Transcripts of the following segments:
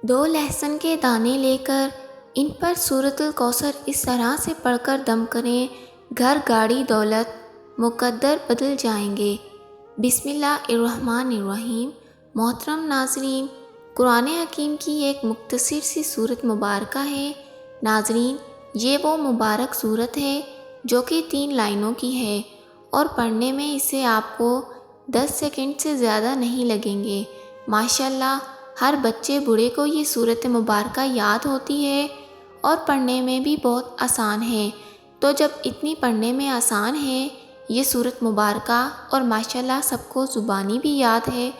دو لہسن کے دانے لے کر ان پر سورۃ الکوثر اس طرح سے پڑھ کر دم کریں، گھر گاڑی دولت مقدر بدل جائیں گے۔ بسم اللہ الرحمن الرحیم۔ محترم ناظرین، قرآن حکیم کی ایک مختصر سی صورت مبارکہ ہے۔ ناظرین، یہ وہ مبارک صورت ہے جو کہ 3 لائنوں کی ہے اور پڑھنے میں اسے آپ کو 10 سیکنڈ سے زیادہ نہیں لگیں گے۔ ماشاءاللہ، ہر بچے بوڑھے کو یہ صورت مبارکہ یاد ہوتی ہے اور پڑھنے میں بھی بہت آسان ہے۔ تو جب اتنی پڑھنے میں آسان ہے یہ صورت مبارکہ اور ماشاءاللہ سب کو زبانی بھی یاد ہے،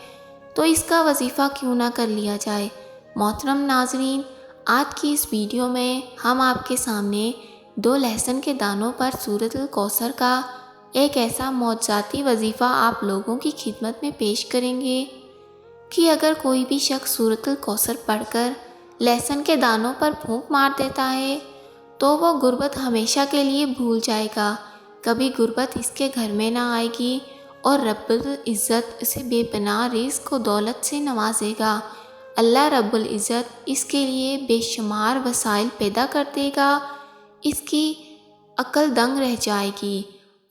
تو اس کا وظیفہ کیوں نہ کر لیا جائے۔ محترم ناظرین، آج کی اس ویڈیو میں ہم آپ کے سامنے 2 لہسن کے دانوں پر سورۃ الکوثر کا ایک ایسا معجزاتی وظیفہ آپ لوگوں کی خدمت میں پیش کریں گے کہ اگر کوئی بھی شخص سورۃ الکوثر پڑھ کر لہسن کے دانوں پر پھونک مار دیتا ہے تو وہ غربت ہمیشہ کے لیے بھول جائے گا، کبھی غربت اس کے گھر میں نہ آئے گی اور رب العزت اسے بے پناہ رزق و دولت سے نوازے گا۔ اللہ رب العزت اس کے لیے بے شمار وسائل پیدا کر دے گا، اس کی عقل دنگ رہ جائے گی۔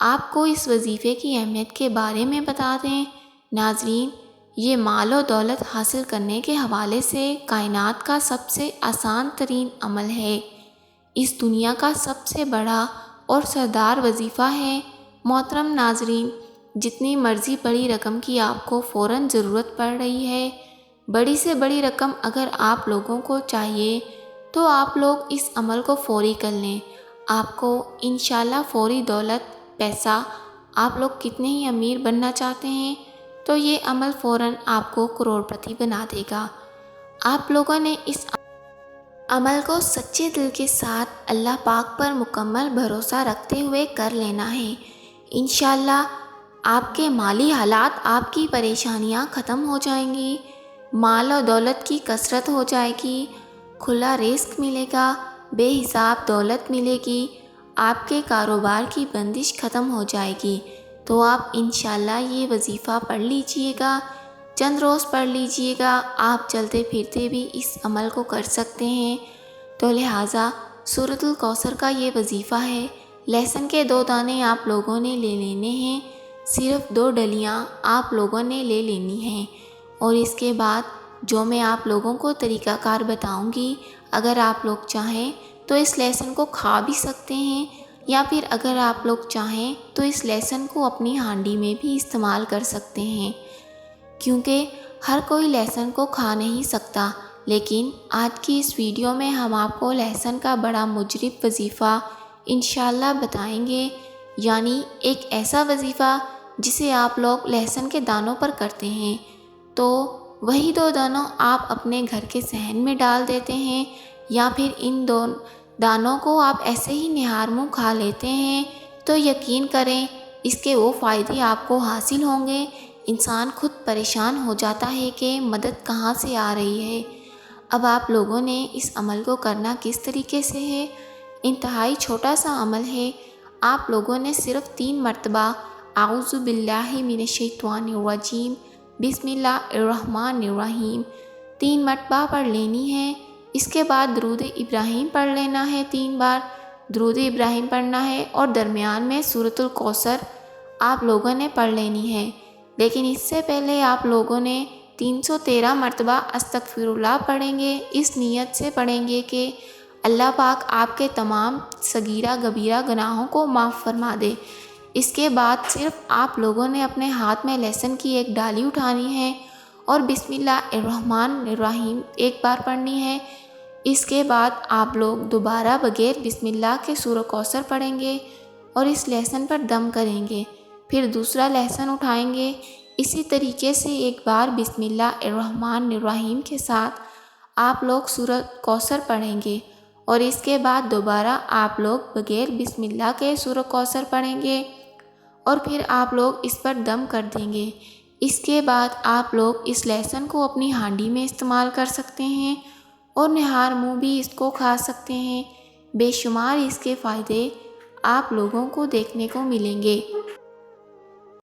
آپ کو اس وظیفے کی اہمیت کے بارے میں بتا دیں۔ ناظرین، یہ مال و دولت حاصل کرنے کے حوالے سے کائنات کا سب سے آسان ترین عمل ہے، اس دنیا کا سب سے بڑا اور سردار وظیفہ ہے۔ محترم ناظرین، جتنی مرضی بڑی رقم کی آپ کو فوراً ضرورت پڑ رہی ہے، بڑی سے بڑی رقم اگر آپ لوگوں کو چاہیے تو آپ لوگ اس عمل کو فوری کر لیں، آپ کو انشاءاللہ فوری دولت پیسہ، آپ لوگ کتنے ہی امیر بننا چاہتے ہیں تو یہ عمل فوراً آپ کو کروڑ پتی بنا دے گا۔ آپ لوگوں نے اس عمل کو سچے دل کے ساتھ اللہ پاک پر مکمل بھروسہ رکھتے ہوئے کر لینا ہے۔ انشاءاللہ آپ کے مالی حالات، آپ کی پریشانیاں ختم ہو جائیں گی، مال و دولت کی کثرت ہو جائے گی، کھلا رزق ملے گا، بے حساب دولت ملے گی، آپ کے کاروبار کی بندش ختم ہو جائے گی۔ تو آپ انشاءاللہ یہ وظیفہ پڑھ لیجئے گا، چند روز پڑھ لیجئے گا، آپ چلتے پھرتے بھی اس عمل کو کر سکتے ہیں۔ تو لہٰذا سورۃ الکوثر کا یہ وظیفہ ہے۔ لہسن کے 2 دانے آپ لوگوں نے لے لینے ہیں، صرف 2 ڈلیاں آپ لوگوں نے لے لینی ہیں، اور اس کے بعد جو میں آپ لوگوں کو طریقہ کار بتاؤں گی، اگر آپ لوگ چاہیں تو اس لہسن کو کھا بھی سکتے ہیں، یا پھر اگر آپ لوگ چاہیں تو اس لہسن کو اپنی ہانڈی میں بھی استعمال کر سکتے ہیں، کیونکہ ہر کوئی لہسن کو کھا نہیں سکتا۔ لیکن آج کی اس ویڈیو میں ہم آپ کو لہسن کا بڑا مجرب وظیفہ انشاءاللہ بتائیں گے، یعنی ایک ایسا وظیفہ جسے آپ لوگ لہسن کے دانوں پر کرتے ہیں تو وہی 2 دانوں آپ اپنے گھر کے صحن میں ڈال دیتے ہیں، یا پھر ان 2 دانوں کو آپ ایسے ہی نہار منہ کھا لیتے ہیں، تو یقین کریں اس کے وہ فائدے آپ کو حاصل ہوں گے۔ انسان خود پریشان ہو جاتا ہے کہ مدد کہاں سے آ رہی ہے۔ اب آپ لوگوں نے اس عمل کو کرنا کس طریقے سے ہے؟ انتہائی چھوٹا سا عمل ہے۔ آپ لوگوں نے صرف 3 مرتبہ اعوذ باللہ من الشیطان الرجیم بسم اللہ الرحمن الرحیم 3 مرتبہ پڑھ لینی ہے۔ اس کے بعد درود ابراہیم پڑھ لینا ہے، 3 بار درود ابراہیم پڑھنا ہے، اور درمیان میں سورۃ الکوثر آپ لوگوں نے پڑھ لینی ہے۔ لیکن اس سے پہلے آپ لوگوں نے 313 مرتبہ استغفر اللہ پڑھیں گے، اس نیت سے پڑھیں گے کہ اللہ پاک آپ کے تمام صغیرہ کبیرہ گناہوں کو معاف فرما دے۔ اس کے بعد صرف آپ لوگوں نے اپنے ہاتھ میں لہسن کی ایک ڈالی اٹھانی ہے اور بسم اللہ الرحمن الرحیم 1 بار پڑھنی ہے۔ اس کے بعد آپ لوگ دوبارہ بغیر بسم اللہ کے سورۃ کوثر پڑھیں گے اور اس لہسن پر دم کریں گے، پھر دوسرا لہسن اٹھائیں گے، اسی طریقے سے 1 بار بسم اللہ الرحمن الرحیم کے ساتھ آپ لوگ سورۃ کوثر پڑھیں گے، اور اس کے بعد دوبارہ آپ لوگ بغیر بسم اللہ کے سورۃ کوثر پڑھیں گے اور پھر آپ لوگ اس پر دم کر دیں گے۔ اس کے بعد آپ لوگ اس لہسن کو اپنی ہانڈی میں استعمال کر سکتے ہیں اور نہار منہ بھی اس کو کھا سکتے ہیں۔ بے شمار اس کے فائدے آپ لوگوں کو دیکھنے کو ملیں گے۔